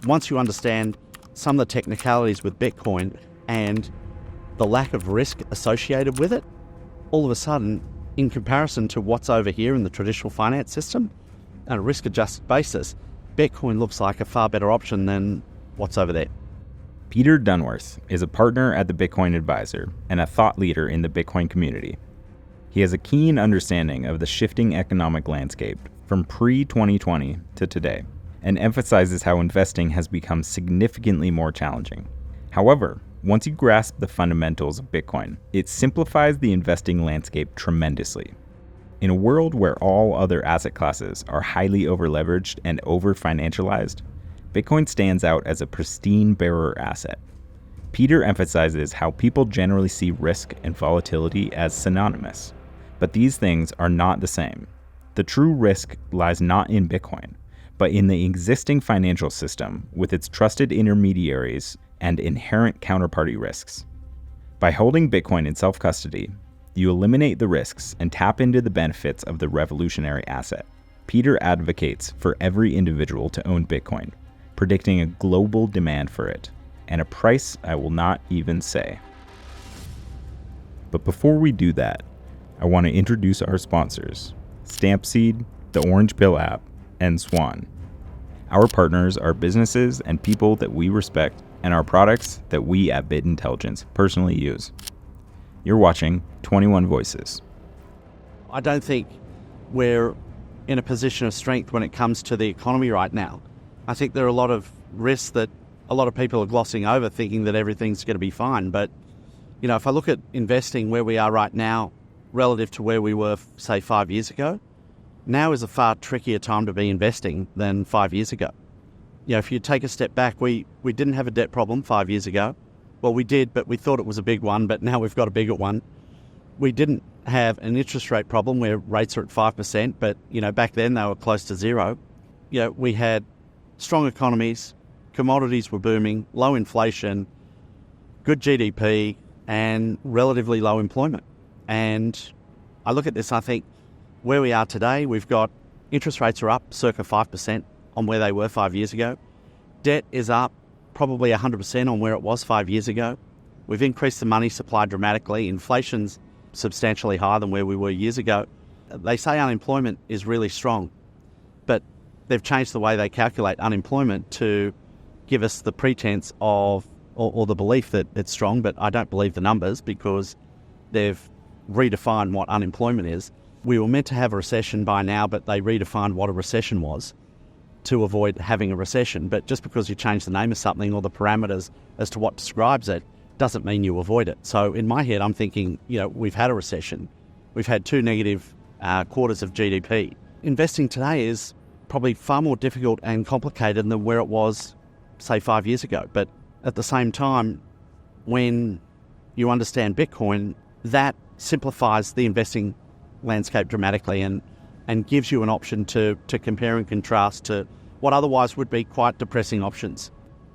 once you understand some of the technicalities with Bitcoin and the lack of risk associated with it, all of a sudden, in comparison to what's over here in the traditional finance system, on a risk-adjusted basis, Bitcoin looks like a far better option than what's over there. Peter Dunworth is a partner at the Bitcoin Advisor and a thought leader in the Bitcoin community. He has a keen understanding of the shifting economic landscape from pre-2020 to today, and emphasizes how investing has become significantly more challenging. However, once you grasp the fundamentals of Bitcoin, it simplifies the investing landscape tremendously. In a world where all other asset classes are highly overleveraged and over-financialized, Bitcoin stands out as a pristine bearer asset. Peter emphasizes how people generally see risk and volatility as synonymous, but these things are not the same. The true risk lies not in Bitcoin, but in the existing financial system with its trusted intermediaries and inherent counterparty risks. By holding Bitcoin in self-custody, you eliminate the risks and tap into the benefits of the revolutionary asset. Peter advocates for every individual to own Bitcoin, predicting a global demand for it, and a price I will not even say. But before we do that, I want to introduce our sponsors, Stampseed, the Orange Pill app, and Swan. Our partners are businesses and people that we respect, and our products that we at Bit Intelligence personally use. You're watching 21 Voices. I don't think we're in a position of strength when it comes to the economy right now. I think there are a lot of risks that a lot of people are glossing over, thinking that everything's going to be fine. But, if I look at investing where we are right now relative to where we were, say, 5 years ago, now is a far trickier time to be investing than 5 years ago. If you take a step back, we didn't have a debt problem 5 years ago. Well, we did, but we thought it was a big one, but now we've got a bigger one. We didn't have an interest rate problem where rates are at 5%, but, back then they were close to zero. We had strong economies, commodities were booming, low inflation, good GDP, and relatively low employment. And I look at this, I think, where we are today, we've got interest rates are up circa 5% on where they were 5 years ago. Debt is up probably 100% on where it was 5 years ago. We've increased the money supply dramatically. Inflation's substantially higher than where we were years ago. They say unemployment is really strong, but they've changed the way they calculate unemployment to give us the pretense of, or the belief that it's strong, but I don't believe the numbers because they've redefined what unemployment is. We were meant to have a recession by now, but they redefined what a recession was to avoid having a recession. But just because you change the name of something or the parameters as to what describes it doesn't mean you avoid it. So in my head, I'm thinking, we've had a recession. We've had 2 negative quarters of GDP. Investing today is probably far more difficult and complicated than where it was, say, 5 years ago. But at the same time, when you understand Bitcoin, that simplifies the investing landscape dramatically and gives you an option to compare and contrast to what otherwise would be quite depressing options.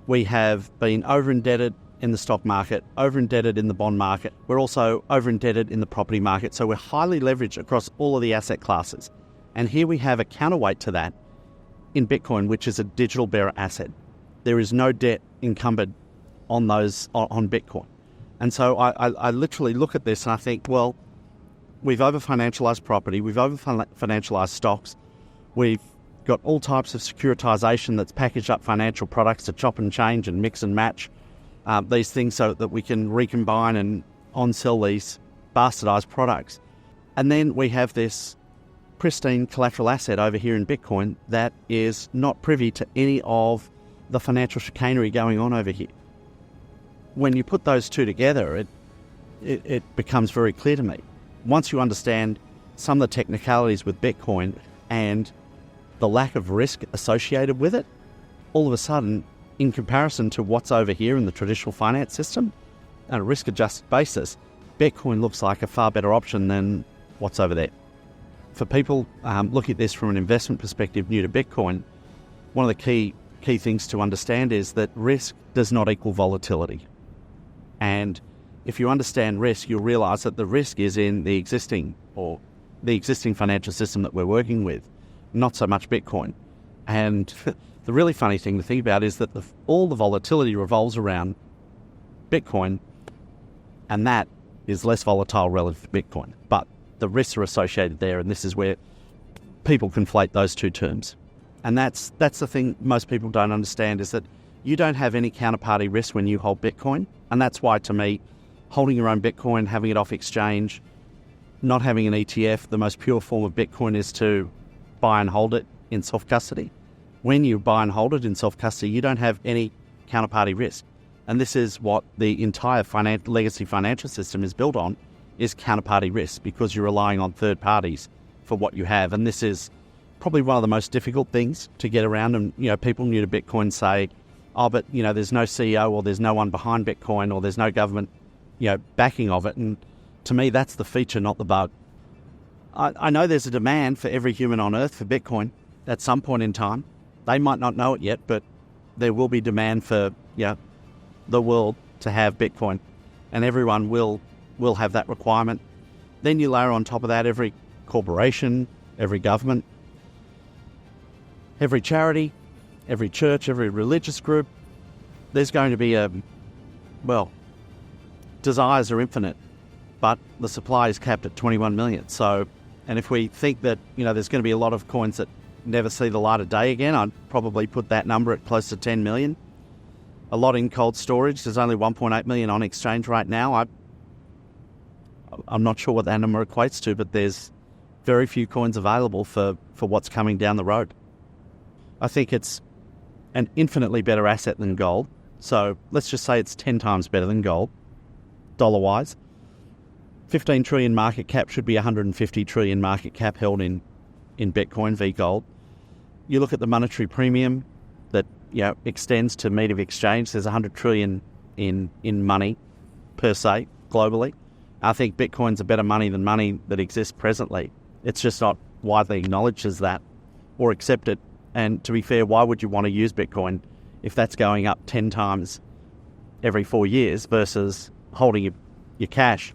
We have been over-indebted in the stock market, over-indebted in the bond market. We're also over-indebted in the property market. So we're highly leveraged across all of the asset classes. And here we have a counterweight to that in Bitcoin, which is a digital bearer asset. There is no debt encumbered on Bitcoin. And so I literally look at this and I think, well, we've over-financialized property, we've over-financialized stocks, we've got all types of securitization that's packaged up financial products to chop and change and mix and match these things so that we can recombine and on-sell these bastardized products. And then we have this pristine collateral asset over here in Bitcoin that is not privy to any of the financial chicanery going on over here. When you put those two together, it becomes very clear to me. Once you understand some of the technicalities with Bitcoin and the lack of risk associated with it, all of a sudden, in comparison to what's over here in the traditional finance system, on a risk-adjusted basis, Bitcoin looks like a far better option than what's over there. For people looking at this from an investment perspective new to Bitcoin, one of the key things to understand is that risk does not equal volatility. And if you understand risk, you'll realize that the risk is in the existing financial system that we're working with, not so much Bitcoin. And the The really funny thing to think about is that all the volatility revolves around Bitcoin, and that is less volatile relative to Bitcoin. But the risks are associated there, and this is where people conflate those two terms. And that's the thing most people don't understand, is that you don't have any counterparty risk when you hold Bitcoin. And that's why, to me, holding your own Bitcoin, having it off exchange, not having an ETF, the most pure form of Bitcoin is to buy and hold it in self-custody. When you buy and hold it in self-custody, you don't have any counterparty risk. And this is what the entire legacy financial system is built on, is counterparty risk, because you're relying on third parties for what you have. And this is probably one of the most difficult things to get around. And, people new to Bitcoin say, oh, but, there's no CEO, or there's no one behind Bitcoin, or there's no government, backing of it. And to me, that's the feature, not the bug. I know there's a demand for every human on Earth for Bitcoin at some point in time. They might not know it yet, but there will be demand for, the world to have Bitcoin, and everyone will have that requirement. Then you layer on top of that every corporation, every government, every charity, every church, every religious group. There's going to be desires are infinite, but the supply is capped at 21 million. So, and if we think that, there's going to be a lot of coins that never see the light of day again, I'd probably put that number at close to 10 million. A lot in cold storage. There's only 1.8 million on exchange right now. I'm not sure what that number equates to, but there's very few coins available for what's coming down the road. I think it's an infinitely better asset than gold. So let's just say it's 10 times better than gold, dollar-wise. 15 trillion market cap should be 150 trillion market cap held in Bitcoin v gold. You look at the monetary premium that extends to mean of exchange. There's 100 trillion in money per se globally. I think Bitcoin's a better money than money that exists presently. It's just not widely acknowledged as that or accepted. And to be fair, why would you want to use Bitcoin if that's going up 10 times every 4 years versus holding your cash?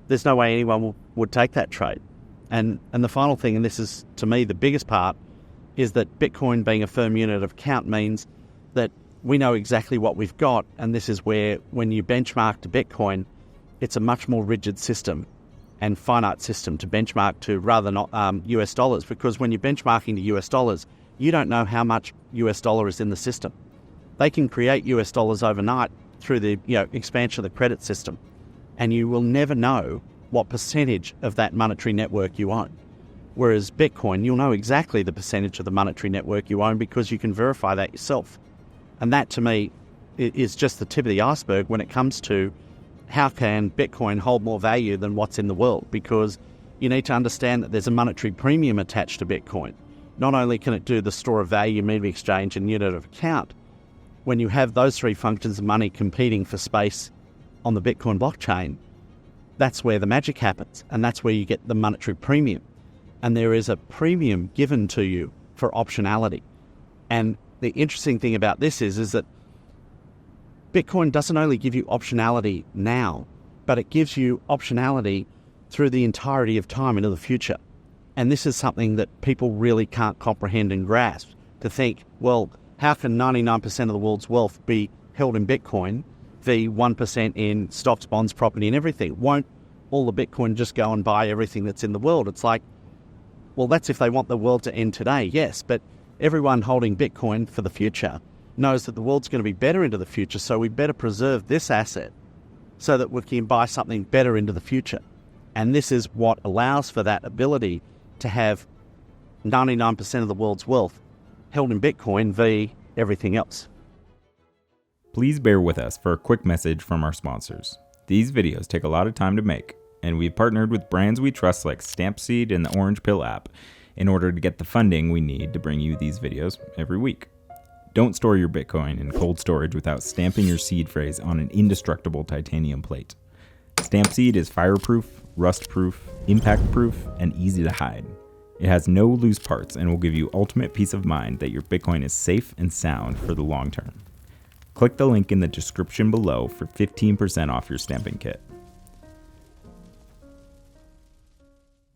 There's no way anyone would take that trade. And the final thing, and this is to me the biggest part, is that Bitcoin being a firm unit of account means that we know exactly what we've got. And this is where, when you benchmark to Bitcoin, it's a much more rigid system and finite system to benchmark to, rather than US dollars. Because when you're benchmarking to US dollars, you don't know how much US dollar is in the system. They can create US dollars overnight through the expansion of the credit system, and you will never know what percentage of that monetary network you own. Whereas Bitcoin, you'll know exactly the percentage of the monetary network you own, because you can verify that yourself. And that, to me, is just the tip of the iceberg when it comes to how can Bitcoin hold more value than what's in the world, because you need to understand that there's a monetary premium attached to Bitcoin. Not only can it do the store of value, mean of exchange, and unit of account, when you have those three functions of money competing for space on the Bitcoin blockchain, that's where the magic happens, and that's where you get the monetary premium. And there is a premium given to you for optionality. And the interesting thing about this is that Bitcoin doesn't only give you optionality now, but it gives you optionality through the entirety of time into the future. And this is something that people really can't comprehend and grasp, to think, well, how can 99% of the world's wealth be held in Bitcoin, v 1% in stocks, bonds, property, and everything? Won't all the Bitcoin just go and buy everything that's in the world? It's like, well, that's if they want the world to end today, yes, but everyone holding Bitcoin for the future knows that the world's going to be better into the future, so we better preserve this asset so that we can buy something better into the future. And this is what allows for that ability to have 99% of the world's wealth held in Bitcoin v everything else. Please bear with us for a quick message from our sponsors. These videos take a lot of time to make, and we've partnered with brands we trust like Stampseed and the Orange Pill app in order to get the funding we need to bring you these videos every week. Don't store your Bitcoin in cold storage without stamping your seed phrase on an indestructible titanium plate. Stampseed is fireproof, rust-proof, impact-proof, and easy to hide. It has no loose parts and will give you ultimate peace of mind that your Bitcoin is safe and sound for the long term. Click the link in the description below for 15% off your stamping kit.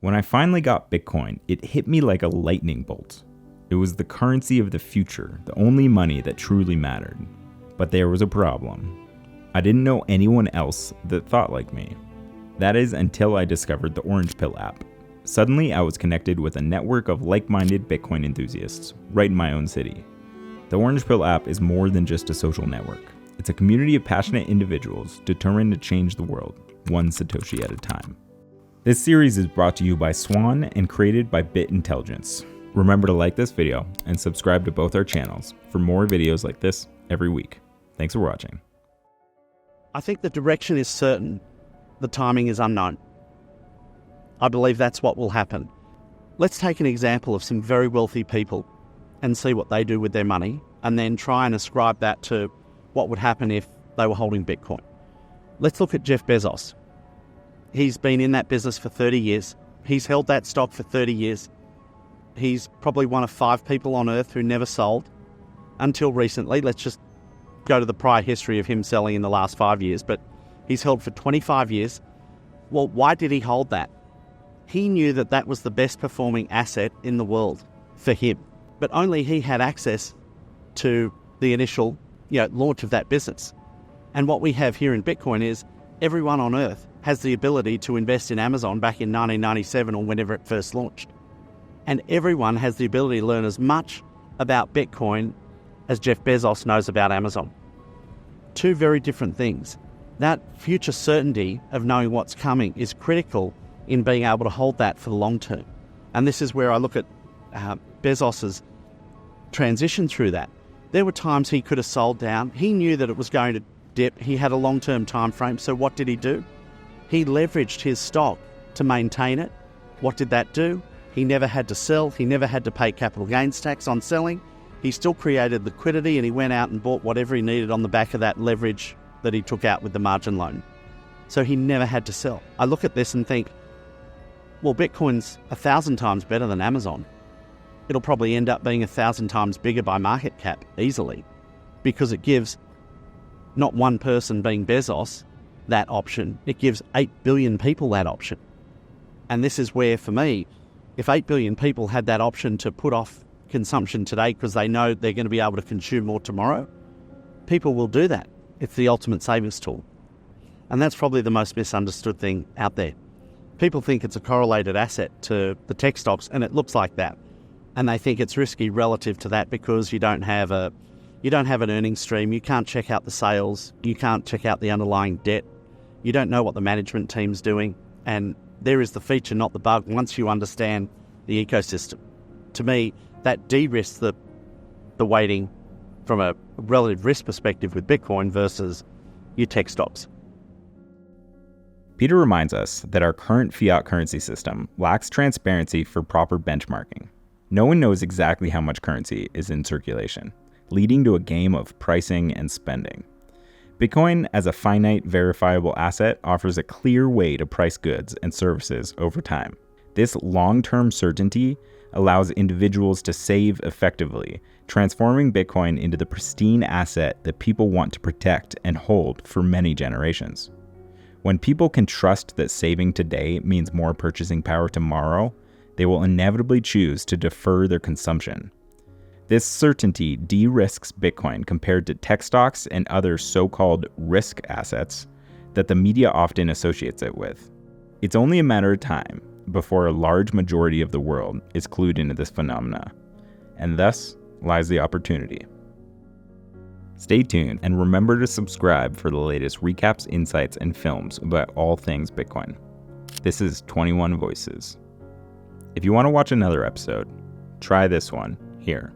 When I finally got Bitcoin, it hit me like a lightning bolt. It was the currency of the future, the only money that truly mattered. But there was a problem. I didn't know anyone else that thought like me. That is until I discovered the Orange Pill app. Suddenly, I was connected with a network of like-minded Bitcoin enthusiasts right in my own city. The Orange Pill app is more than just a social network. It's a community of passionate individuals determined to change the world, one Satoshi at a time. This series is brought to you by Swan and created by Bit Intelligence. Remember to like this video and subscribe to both our channels for more videos like this every week. Thanks for watching. I think the direction is certain. The timing is unknown. I believe that's what will happen. Let's take an example of some very wealthy people and see what they do with their money, and then try and ascribe that to what would happen if they were holding Bitcoin. Let's look at Jeff Bezos. He's been in that business for 30 years. He's held that stock for 30 years. He's probably one of 5 people on earth who never sold until recently. Let's just go to the prior history of him selling in the last 5 years, but he's held for 25 years. Well, why did he hold that? He knew that that was the best performing asset in the world for him, but only he had access to the initial launch of that business. And what we have here in Bitcoin is everyone on earth has the ability to invest in Amazon back in 1997 or whenever it first launched. And everyone has the ability to learn as much about Bitcoin as Jeff Bezos knows about Amazon. 2 very different things. That future certainty of knowing what's coming is critical in being able to hold that for the long term. And this is where I look at Bezos's transition through that. There were times he could have sold down. He knew that it was going to dip. He had a long-term time frame. So what did he do? He leveraged his stock to maintain it. What did that do? He never had to sell. He never had to pay capital gains tax on selling. He still created liquidity, and he went out and bought whatever he needed on the back of that leverage that he took out with the margin loan. So he never had to sell. I look at this and think, well, Bitcoin's 1,000 times better than Amazon. It'll probably end up being 1,000 times bigger by market cap easily, because it gives not one person, being Bezos, that option. It gives 8 billion people that option. And this is where, for me, if 8 billion people had that option to put off consumption today because they know they're going to be able to consume more tomorrow, people will do that. It's the ultimate savings tool. And that's probably the most misunderstood thing out there. People think it's a correlated asset to the tech stocks, and it looks like that. And they think it's risky relative to that because you don't have an earnings stream. You can't check out the sales. You can't check out the underlying debt. You don't know what the management team's doing. And there is the feature, not the bug, once you understand the ecosystem. To me, that de-risks the weighting from a relative risk perspective with Bitcoin versus your tech stocks. Peter reminds us that our current fiat currency system lacks transparency for proper benchmarking. No one knows exactly how much currency is in circulation, leading to a game of pricing and spending. Bitcoin, as a finite, verifiable asset, offers a clear way to price goods and services over time. This long-term certainty allows individuals to save effectively, transforming Bitcoin into the pristine asset that people want to protect and hold for many generations. When people can trust that saving today means more purchasing power tomorrow, they will inevitably choose to defer their consumption. This certainty de-risks Bitcoin compared to tech stocks and other so-called risk assets that the media often associates it with. It's only a matter of time before a large majority of the world is clued into this phenomena, and thus lies the opportunity. Stay tuned and remember to subscribe for the latest recaps, insights, and films about all things Bitcoin. This is 21 Voices. If you want to watch another episode, try this one here.